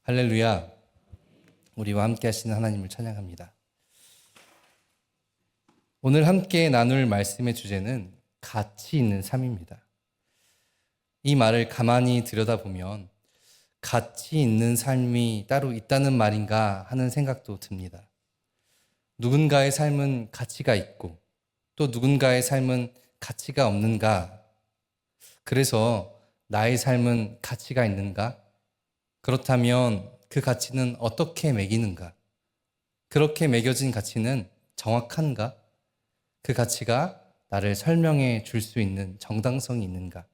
할렐루야. 우리와 함께 하시는 하나님을 찬양합니다. 오늘 함께 나눌 말씀의 주제는 가치 있는 삶입니다. 이 말을 가만히 들여다보면 가치 있는 삶이 따로 있다는 말인가 하는 생각도 듭니다. 누군가의 삶은 가치가 있고 또 누군가의 삶은 가치가 없는가? 그래서 나의 삶은 가치가 있는가? 그렇다면 그 가치는 어떻게 매기는가? 그렇게 매겨진 가치는 정확한가? 그 가치가 나를 설명해 줄 수 있는 정당성이 있는가?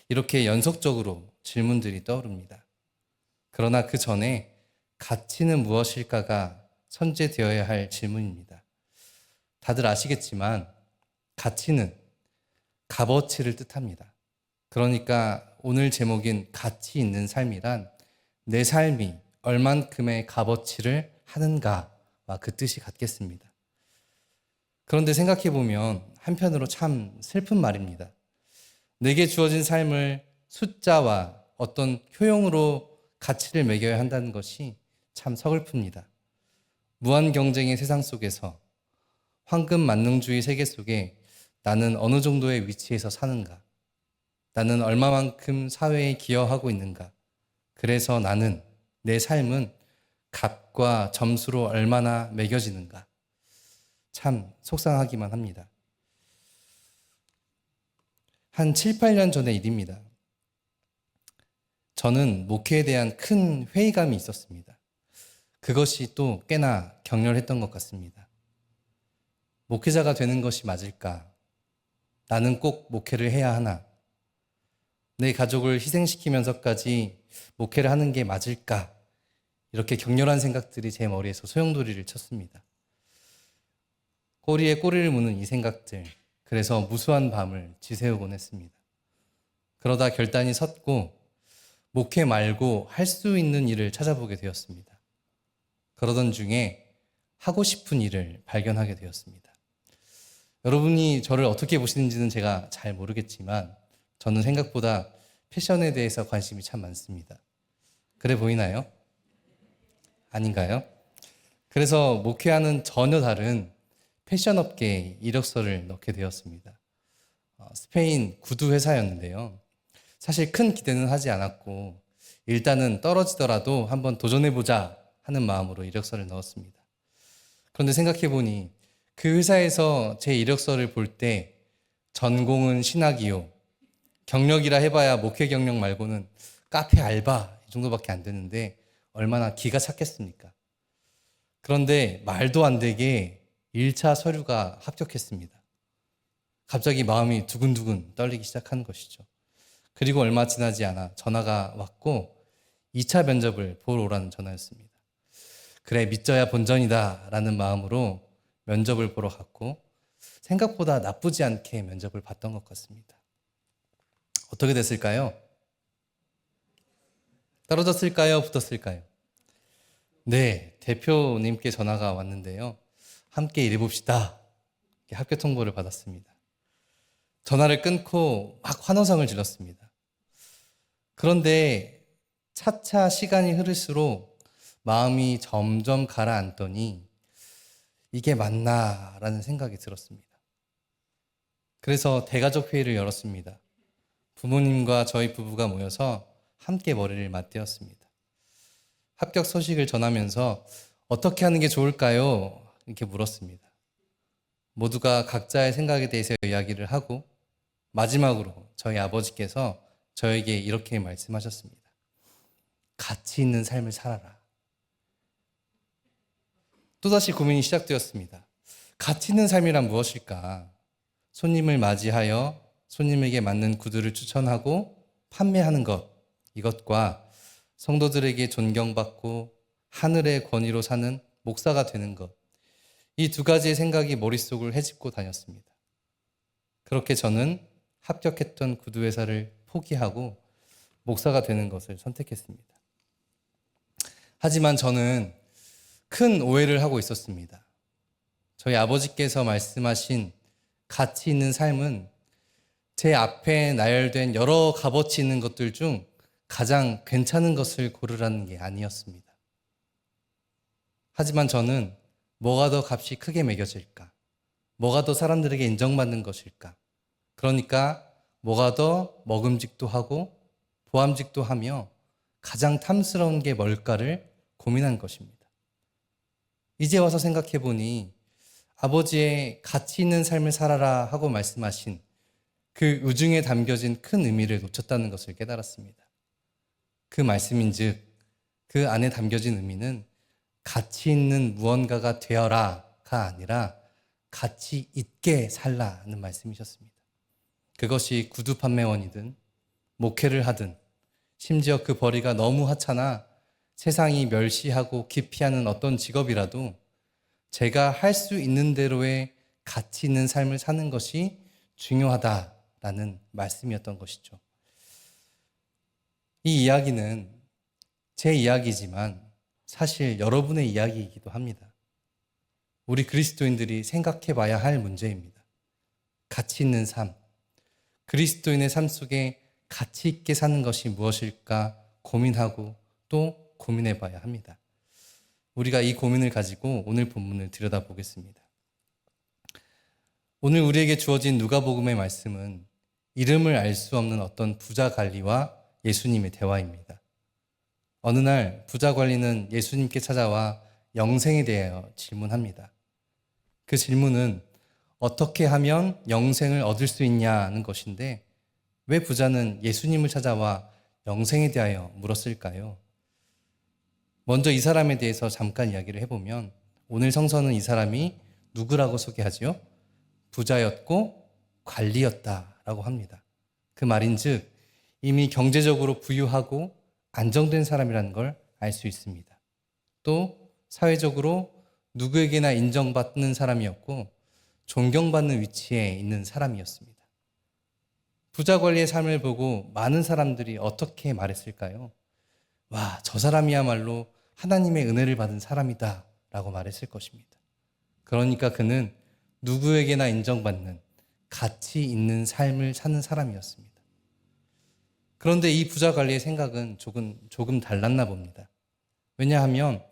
이렇게 연속적으로 질문들이 떠오릅니다. 그러나 그 전에 가치는 무엇일까가 선제되어야 할 질문입니다. 다들 아시겠지만 가치는 값어치를 뜻합니다. 그러니까 오늘 제목인 가치 있는 삶이란 내 삶이 얼만큼의 값어치를 하는가와 그 뜻이 같겠습니다. 그런데 생각해보면 한편으로 참 슬픈 말입니다. 내게 주어진 삶을 숫자와 어떤 효용으로 가치를 매겨야 한다는 것이 참 서글픕니다. 무한 경쟁의 세상 속에서 황금 만능주의 세계 속에 나는 어느 정도의 위치에서 사는가? 나는 얼마만큼 사회에 기여하고 있는가? 그래서 나는 내 삶은 값과 점수로 얼마나 매겨지는가? 참 속상하기만 합니다. 한 7, 8년 전의 일입니다. 저는 목회에 대한 큰 회의감이 있었습니다. 그것이 또 꽤나 격렬했던 것 같습니다. 목회자가 되는 것이 맞을까? 나는 꼭 목회를 해야 하나? 내 가족을 희생시키면서까지 목회를 하는 게 맞을까? 이렇게 격렬한 생각들이 제 머리에서 소용돌이를 쳤습니다. 꼬리에 꼬리를 무는 이 생각들, 그래서 무수한 밤을 지새우곤 했습니다. 그러다 결단이 섰고 목회 말고 할 수 있는 일을 찾아보게 되었습니다. 그러던 중에 하고 싶은 일을 발견하게 되었습니다. 여러분이 저를 어떻게 보시는지는 제가 잘 모르겠지만 저는 생각보다 패션에 대해서 관심이 참 많습니다. 그래 보이나요? 아닌가요? 그래서 목회와는 전혀 다른 패션 업계에 이력서를 넣게 되었습니다. 스페인 구두 회사였는데요. 사실 큰 기대는 하지 않았고 일단은 떨어지더라도 한번 도전해보자 하는 마음으로 이력서를 넣었습니다. 그런데 생각해보니 그 회사에서 제 이력서를 볼 때 전공은 신학이요, 경력이라 해봐야 목회 경력 말고는 카페 알바 이 정도밖에 안 되는데 얼마나 기가 찼겠습니까? 그런데 말도 안 되게 1차 서류가 합격했습니다. 갑자기 마음이 두근두근 떨리기 시작한 것이죠. 그리고 얼마 지나지 않아 전화가 왔고 2차 면접을 보러 오라는 전화였습니다. 그래, 믿져야 본전이다 라는 마음으로 면접을 보러 갔고 생각보다 나쁘지 않게 면접을 봤던 것 같습니다. 어떻게 됐을까요? 떨어졌을까요? 붙었을까요? 네, 대표님께 전화가 왔는데요. 함께 일해봅시다. 합격 통보를 받았습니다. 전화를 끊고 막 환호성을 질렀습니다. 그런데 차차 시간이 흐를수록 마음이 점점 가라앉더니 이게 맞나라는 생각이 들었습니다. 그래서 대가족 회의를 열었습니다. 부모님과 저희 부부가 모여서 함께 머리를 맞대었습니다. 합격 소식을 전하면서 어떻게 하는 게 좋을까요? 이렇게 물었습니다. 모두가 각자의 생각에 대해서 이야기를 하고 마지막으로 저희 아버지께서 저에게 이렇게 말씀하셨습니다. 가치 있는 삶을 살아라. 또다시 고민이 시작되었습니다. 가치 있는 삶이란 무엇일까? 손님을 맞이하여 손님에게 맞는 구두를 추천하고 판매하는 것, 이것과 성도들에게 존경받고 하늘의 권위로 사는 목사가 되는 것, 이 두 가지의 생각이 머릿속을 헤집고 다녔습니다. 그렇게 저는 합격했던 구두 회사를 포기하고 목사가 되는 것을 선택했습니다. 하지만 저는 큰 오해를 하고 있었습니다. 저희 아버지께서 말씀하신 가치 있는 삶은 제 앞에 나열된 여러 값어치 있는 것들 중 가장 괜찮은 것을 고르라는 게 아니었습니다. 하지만 저는 뭐가 더 값이 크게 매겨질까? 뭐가 더 사람들에게 인정받는 것일까? 그러니까 뭐가 더 먹음직도 하고 보암직도 하며 가장 탐스러운 게 뭘까를 고민한 것입니다. 이제 와서 생각해 보니 아버지의 가치 있는 삶을 살아라 하고 말씀하신 그 의중에 담겨진 큰 의미를 놓쳤다는 것을 깨달았습니다. 그 말씀인즉 그 안에 담겨진 의미는 가치 있는 무언가가 되어라가 아니라 가치 있게 살라는 말씀이셨습니다. 그것이 구두 판매원이든 목회를 하든 심지어 그 벌이가 너무 하찮아 세상이 멸시하고 기피하는 어떤 직업이라도 제가 할 수 있는 대로의 가치 있는 삶을 사는 것이 중요하다라는 말씀이었던 것이죠. 이 이야기는 제 이야기지만 사실 여러분의 이야기이기도 합니다. 우리 그리스도인들이 생각해 봐야 할 문제입니다. 가치 있는 삶, 그리스도인의 삶 속에 가치 있게 사는 것이 무엇일까 고민하고 또 고민해 봐야 합니다. 우리가 이 고민을 가지고 오늘 본문을 들여다보겠습니다. 오늘 우리에게 주어진 누가복음의 말씀은 이름을 알 수 없는 어떤 부자 관리와 예수님의 대화입니다. 어느 날 부자 관리는 예수님께 찾아와 영생에 대하여 질문합니다. 그 질문은 어떻게 하면 영생을 얻을 수 있냐는 것인데 왜 부자는 예수님을 찾아와 영생에 대하여 물었을까요? 먼저 이 사람에 대해서 잠깐 이야기를 해보면 오늘 성서는 이 사람이 누구라고 소개하지요? 부자였고 관리였다라고 합니다. 그 말인즉 이미 경제적으로 부유하고 안정된 사람이라는 걸 알 수 있습니다. 또 사회적으로 누구에게나 인정받는 사람이었고 존경받는 위치에 있는 사람이었습니다. 부자 관리의 삶을 보고 많은 사람들이 어떻게 말했을까요? 와, 저 사람이야말로 하나님의 은혜를 받은 사람이다 라고 말했을 것입니다. 그러니까 그는 누구에게나 인정받는 가치 있는 삶을 사는 사람이었습니다. 그런데 이 부자 관리의 생각은 조금 달랐나 봅니다. 왜냐하면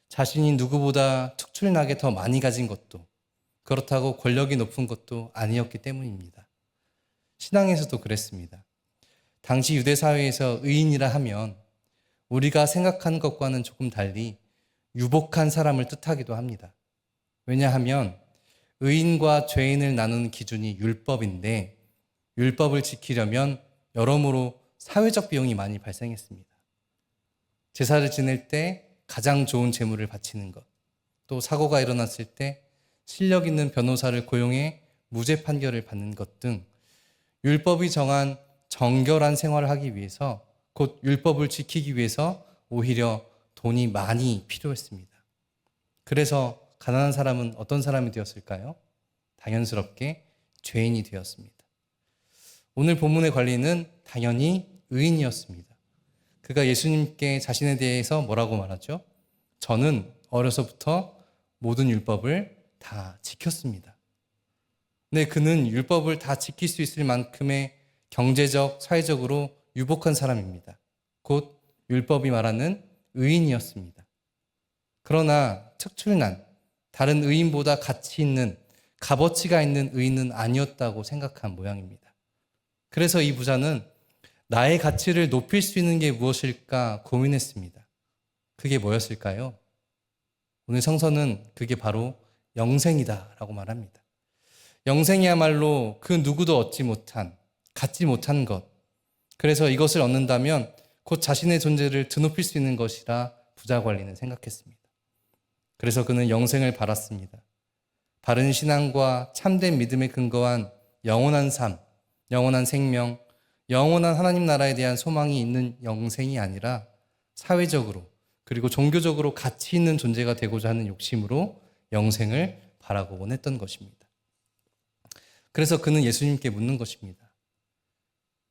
자신이 누구보다 특출나게 더 많이 가진 것도 그렇다고 권력이 높은 것도 아니었기 때문입니다. 신앙에서도 그랬습니다. 당시 유대 사회에서 의인이라 하면 우리가 생각하는 것과는 조금 달리 유복한 사람을 뜻하기도 합니다. 왜냐하면 의인과 죄인을 나누는 기준이 율법인데 율법을 지키려면 여러모로 사회적 비용이 많이 발생했습니다. 제사를 지낼 때 가장 좋은 제물을 바치는 것, 또 사고가 일어났을 때 실력 있는 변호사를 고용해 무죄 판결을 받는 것 등 율법이 정한 정결한 생활을 하기 위해서 곧 율법을 지키기 위해서 오히려 돈이 많이 필요했습니다. 그래서 가난한 사람은 어떤 사람이 되었을까요? 당연스럽게 죄인이 되었습니다. 오늘 본문의 관리는 당연히 의인이었습니다. 그가 예수님께 자신에 대해서 뭐라고 말하죠? 저는 어려서부터 모든 율법을 다 지켰습니다. 네, 그는 율법을 다 지킬 수 있을 만큼의 경제적, 사회적으로 유복한 사람입니다. 곧 율법이 말하는 의인이었습니다. 그러나 특출난, 다른 의인보다 가치 있는, 값어치가 있는 의인은 아니었다고 생각한 모양입니다. 그래서 이 부자는 나의 가치를 높일 수 있는 게 무엇일까 고민했습니다. 그게 뭐였을까요? 오늘 성서는 그게 바로 영생이다라고 말합니다. 영생이야말로 그 누구도 얻지 못한, 갖지 못한 것. 그래서 이것을 얻는다면 곧 자신의 존재를 드높일 수 있는 것이라 부자 관리는 생각했습니다. 그래서 그는 영생을 바랐습니다. 바른 신앙과 참된 믿음에 근거한 영원한 삶, 영원한 생명, 영원한 하나님 나라에 대한 소망이 있는 영생이 아니라 사회적으로 그리고 종교적으로 가치 있는 존재가 되고자 하는 욕심으로 영생을 바라고 원했던 것입니다. 그래서 그는 예수님께 묻는 것입니다.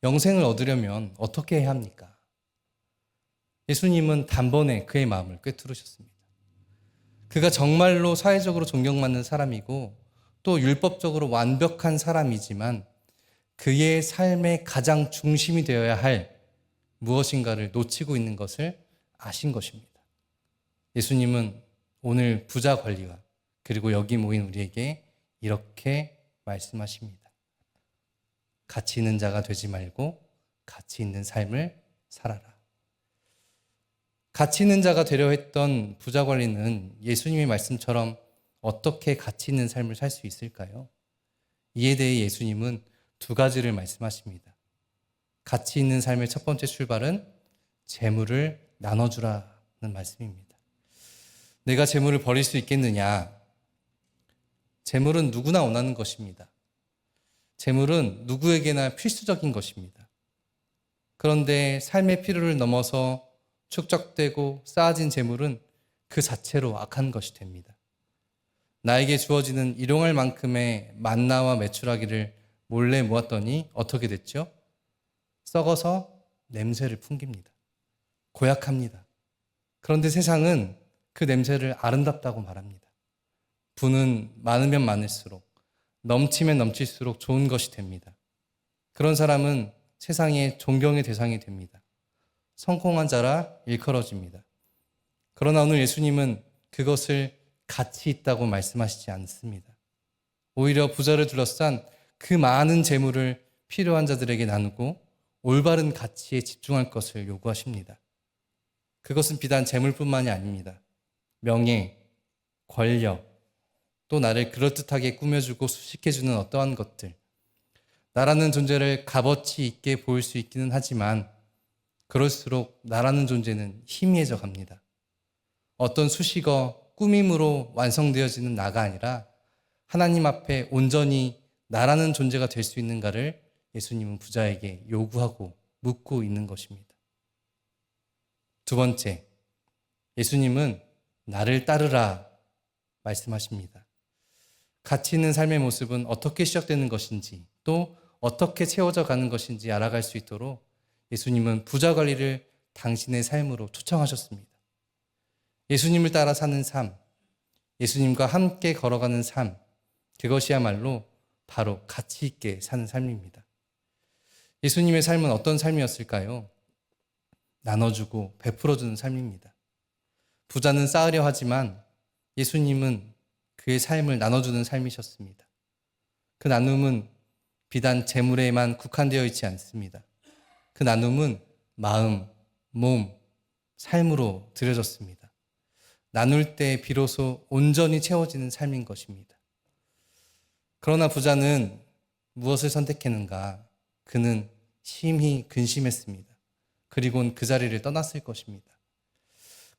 영생을 얻으려면 어떻게 해야 합니까? 예수님은 단번에 그의 마음을 꿰뚫으셨습니다. 그가 정말로 사회적으로 존경받는 사람이고 또 율법적으로 완벽한 사람이지만 그의 삶의 가장 중심이 되어야 할 무엇인가를 놓치고 있는 것을 아신 것입니다. 예수님은 오늘 부자 관리와 그리고 여기 모인 우리에게 이렇게 말씀하십니다. 가치 있는 자가 되지 말고 가치 있는 삶을 살아라. 가치 있는 자가 되려 했던 부자 관리는 예수님의 말씀처럼 어떻게 가치 있는 삶을 살 수 있을까요? 이에 대해 예수님은 두 가지를 말씀하십니다. 가치 있는 삶의 첫 번째 출발은 재물을 나눠주라는 말씀입니다. 내가 재물을 버릴 수 있겠느냐? 재물은 누구나 원하는 것입니다. 재물은 누구에게나 필수적인 것입니다. 그런데 삶의 필요를 넘어서 축적되고 쌓아진 재물은 그 자체로 악한 것이 됩니다. 나에게 주어지는 일용할 만큼의 만나와 메추라기를 몰래 모았더니 어떻게 됐죠? 썩어서 냄새를 풍깁니다. 고약합니다. 그런데 세상은 그 냄새를 아름답다고 말합니다. 부는 많으면 많을수록, 넘치면 넘칠수록 좋은 것이 됩니다. 그런 사람은 세상의 존경의 대상이 됩니다. 성공한 자라 일컬어집니다. 그러나 오늘 예수님은 그것을 가치 있다고 말씀하시지 않습니다. 오히려 부자를 둘러싼 그 많은 재물을 필요한 자들에게 나누고 올바른 가치에 집중할 것을 요구하십니다. 그것은 비단 재물뿐만이 아닙니다. 명예, 권력, 또 나를 그럴듯하게 꾸며주고 수식해주는 어떠한 것들, 나라는 존재를 값어치 있게 보일 수 있기는 하지만 그럴수록 나라는 존재는 희미해져 갑니다. 어떤 수식어, 꾸밈으로 완성되어지는 나가 아니라 하나님 앞에 온전히 나라는 존재가 될 수 있는가를 예수님은 부자에게 요구하고 묻고 있는 것입니다. 두 번째, 예수님은 나를 따르라 말씀하십니다. 가치 있는 삶의 모습은 어떻게 시작되는 것인지 또 어떻게 채워져 가는 것인지 알아갈 수 있도록 예수님은 부자 관리를 당신의 삶으로 초청하셨습니다. 예수님을 따라 사는 삶, 예수님과 함께 걸어가는 삶, 그것이야말로 바로 가치 있게 사는 삶입니다. 예수님의 삶은 어떤 삶이었을까요? 나눠주고 베풀어주는 삶입니다. 부자는 쌓으려 하지만 예수님은 그의 삶을 나눠주는 삶이셨습니다. 그 나눔은 비단 재물에만 국한되어 있지 않습니다. 그 나눔은 마음, 몸, 삶으로 드려졌습니다. 나눌 때 비로소 온전히 채워지는 삶인 것입니다. 그러나 부자는 무엇을 선택했는가? 그는 심히 근심했습니다. 그리고는 그 자리를 떠났을 것입니다.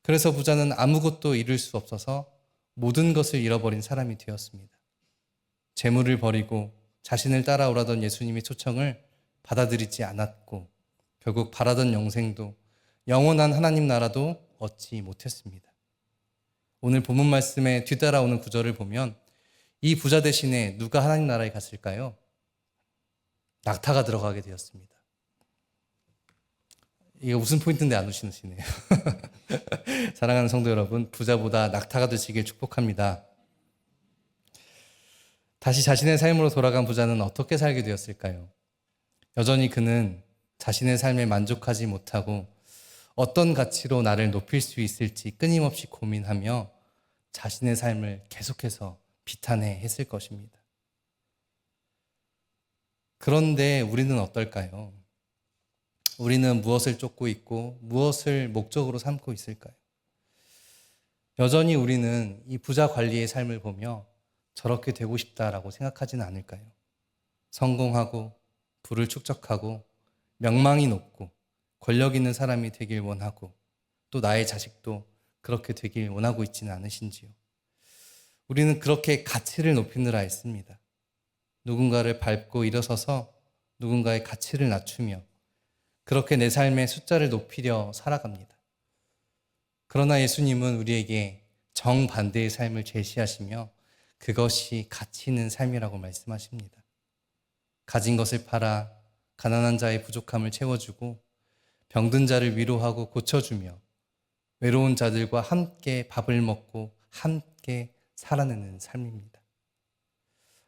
그래서 부자는 아무것도 이룰 수 없어서 모든 것을 잃어버린 사람이 되었습니다. 재물을 버리고 자신을 따라오라던 예수님의 초청을 받아들이지 않았고 결국 바라던 영생도 영원한 하나님 나라도 얻지 못했습니다. 오늘 본문 말씀에 뒤따라오는 구절을 보면 이 부자 대신에 누가 하나님 나라에 갔을까요? 낙타가 들어가게 되었습니다. 이게 웃음 포인트인데 안 웃으시네요. 사랑하는 성도 여러분, 부자보다 낙타가 되시길 축복합니다. 다시 자신의 삶으로 돌아간 부자는 어떻게 살게 되었을까요? 여전히 그는 자신의 삶에 만족하지 못하고 어떤 가치로 나를 높일 수 있을지 끊임없이 고민하며 자신의 삶을 계속해서 비탄해 했을 것입니다. 그런데 우리는 어떨까요? 우리는 무엇을 쫓고 있고 무엇을 목적으로 삼고 있을까요? 여전히 우리는 이 부자 관리의 삶을 보며 저렇게 되고 싶다라고 생각하지는 않을까요? 성공하고 부를 축적하고 명망이 높고 권력 있는 사람이 되길 원하고 또 나의 자식도 그렇게 되길 원하고 있지는 않으신지요? 우리는 그렇게 가치를 높이느라 했습니다. 누군가를 밟고 일어서서 누군가의 가치를 낮추며 그렇게 내 삶의 숫자를 높이려 살아갑니다. 그러나 예수님은 우리에게 정반대의 삶을 제시하시며 그것이 가치 있는 삶이라고 말씀하십니다. 가진 것을 팔아 가난한 자의 부족함을 채워주고 병든 자를 위로하고 고쳐주며 외로운 자들과 함께 밥을 먹고 함께 살아내는 삶입니다.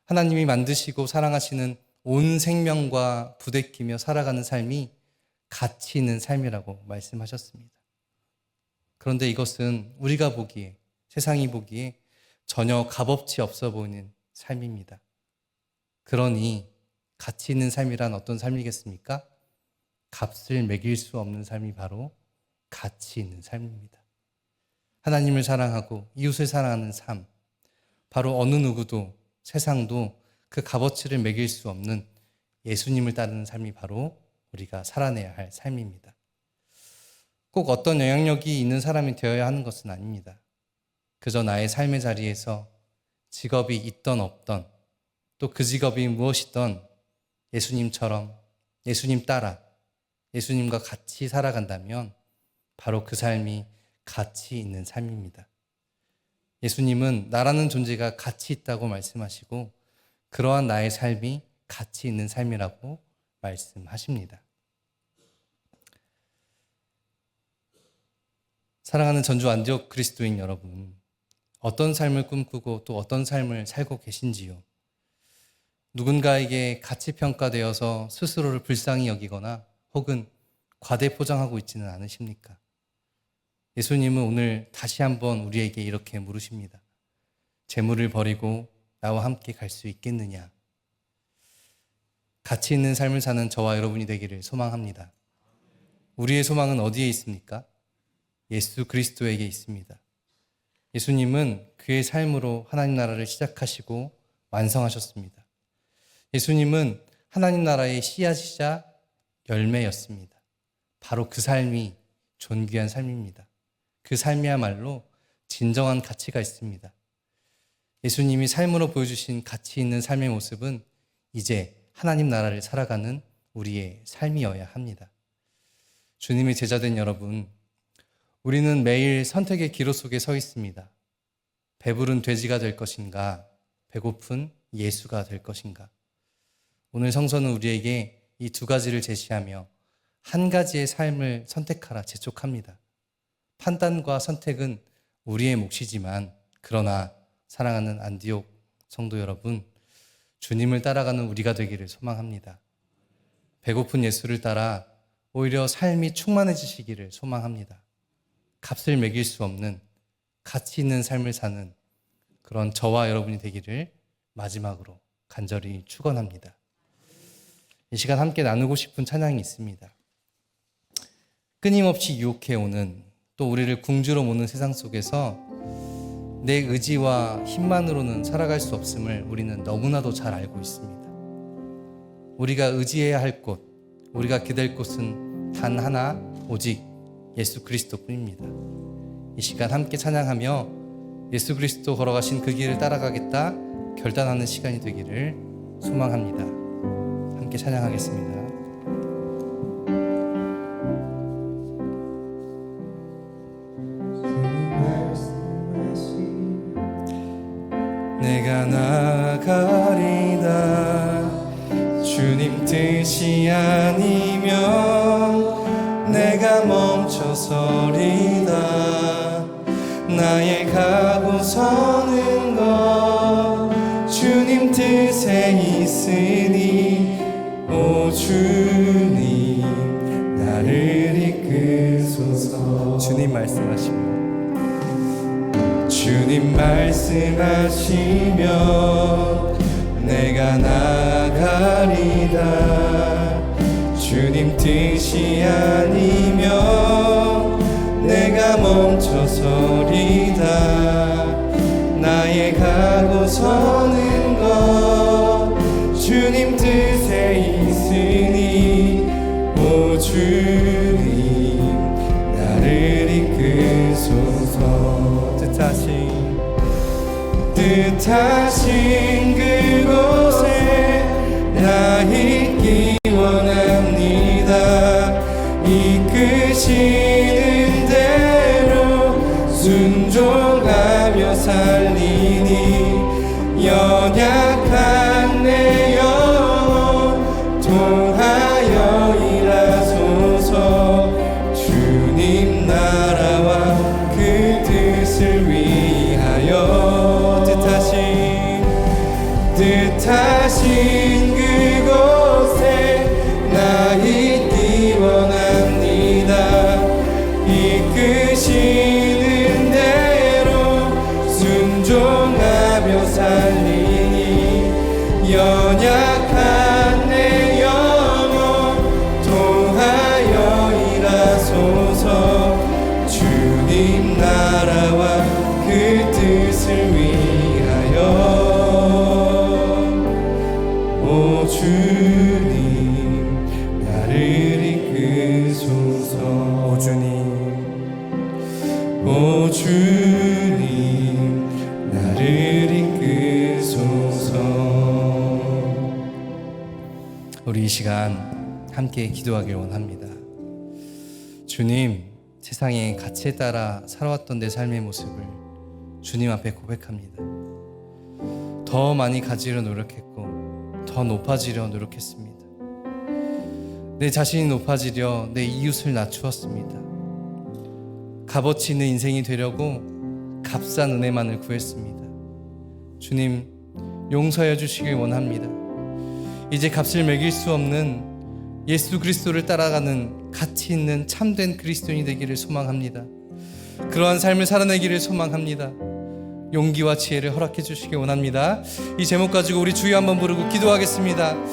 하나님이 만드시고 사랑하시는 온 생명과 부대끼며 살아가는 삶이 가치 있는 삶이라고 말씀하셨습니다. 그런데 이것은 우리가 보기에, 세상이 보기에 전혀 값어치 없어 보이는 삶입니다. 그러니 가치 있는 삶이란 어떤 삶이겠습니까? 값을 매길 수 없는 삶이 바로 가치 있는 삶입니다. 하나님을 사랑하고 이웃을 사랑하는 삶, 바로 어느 누구도 세상도 그 값어치를 매길 수 없는 예수님을 따르는 삶이 바로 우리가 살아내야 할 삶입니다. 꼭 어떤 영향력이 있는 사람이 되어야 하는 것은 아닙니다. 그저 나의 삶의 자리에서 직업이 있던 없던 또 그 직업이 무엇이든 예수님처럼 예수님 따라 예수님과 같이 살아간다면 바로 그 삶이 가치 있는 삶입니다. 예수님은 나라는 존재가 가치 있다고 말씀하시고 그러한 나의 삶이 가치 있는 삶이라고 말씀하십니다. 사랑하는 전주 안디옥 그리스도인 여러분, 어떤 삶을 꿈꾸고 또 어떤 삶을 살고 계신지요? 누군가에게 가치 평가되어서 스스로를 불쌍히 여기거나 혹은 과대포장하고 있지는 않으십니까? 예수님은 오늘 다시 한번 우리에게 이렇게 물으십니다. 재물을 버리고 나와 함께 갈 수 있겠느냐? 가치 있는 삶을 사는 저와 여러분이 되기를 소망합니다. 우리의 소망은 어디에 있습니까? 예수 그리스도에게 있습니다. 예수님은 그의 삶으로 하나님 나라를 시작하시고 완성하셨습니다. 예수님은 하나님 나라의 씨앗이자 열매였습니다. 바로 그 삶이 존귀한 삶입니다. 그 삶이야말로 진정한 가치가 있습니다. 예수님이 삶으로 보여주신 가치 있는 삶의 모습은 이제 하나님 나라를 살아가는 우리의 삶이어야 합니다. 주님의 제자된 여러분, 우리는 매일 선택의 기로 속에 서 있습니다. 배부른 돼지가 될 것인가, 배고픈 예수가 될 것인가. 오늘 성서는 우리에게 이 두 가지를 제시하며 한 가지의 삶을 선택하라 재촉합니다. 판단과 선택은 우리의 몫이지만 그러나 사랑하는 안디옥 성도 여러분, 주님을 따라가는 우리가 되기를 소망합니다. 배고픈 예수를 따라 오히려 삶이 충만해지시기를 소망합니다. 값을 매길 수 없는 가치 있는 삶을 사는 그런 저와 여러분이 되기를 마지막으로 간절히 축원합니다. 이 시간 함께 나누고 싶은 찬양이 있습니다. 끊임없이 유혹해오는 또 우리를 궁지로 모는 세상 속에서 내 의지와 힘만으로는 살아갈 수 없음을 우리는 너무나도 잘 알고 있습니다. 우리가 의지해야 할 곳, 우리가 기댈 곳은 단 하나, 오직 예수 그리스도뿐입니다. 이 시간 함께 찬양하며 예수 그리스도 걸어가신 그 길을 따라가겠다 결단하는 시간이 되기를 소망합니다. 함께 찬양하겠습니다. 내가 나아가리다 주님 뜻이 아니면 내가 멈춰서리다 나의 가고 서는 것 주님 뜻에 있으니 오 주님 나를 이끄소서. 주님 말씀하십니다. 주님 말씀하시면 내가 나아가리다 주님 뜻이 아니면 내가 멈춰서리다 나의 가고 서는 것 주님 뜻에 있으니 오 주님 나를 이끄소서. 뜻하신 그곳에 나 있기 원합니다. 이끄시는 대로 순종하며 살리니 연약한 내 영혼 통하여 일하소서. 주님 나라와 그 뜻을 위하여 뜻하신 그곳에 나 있기 원합니다. 나라와 그 뜻을 위하여 오 주님 나를 이끄소서. 오 주님 나를 이끄소서. 우리 이 시간 함께 기도하길 원합니다. 주님, 세상의 가치에 따라 살아왔던 내 삶의 모습을 주님 앞에 고백합니다. 더 많이 가지려 노력했고 더 높아지려 노력했습니다. 내 자신이 높아지려 내 이웃을 낮추었습니다. 값어치 있는 인생이 되려고 값싼 은혜만을 구했습니다. 주님, 용서해 주시길 원합니다. 이제 값을 매길 수 없는 예수 그리스도를 따라가는 가치 있는 참된 그리스도인이 되기를 소망합니다. 그러한 삶을 살아내기를 소망합니다. 용기와 지혜를 허락해 주시길 원합니다. 이 제목 가지고 우리 주여 한번 부르고 기도하겠습니다.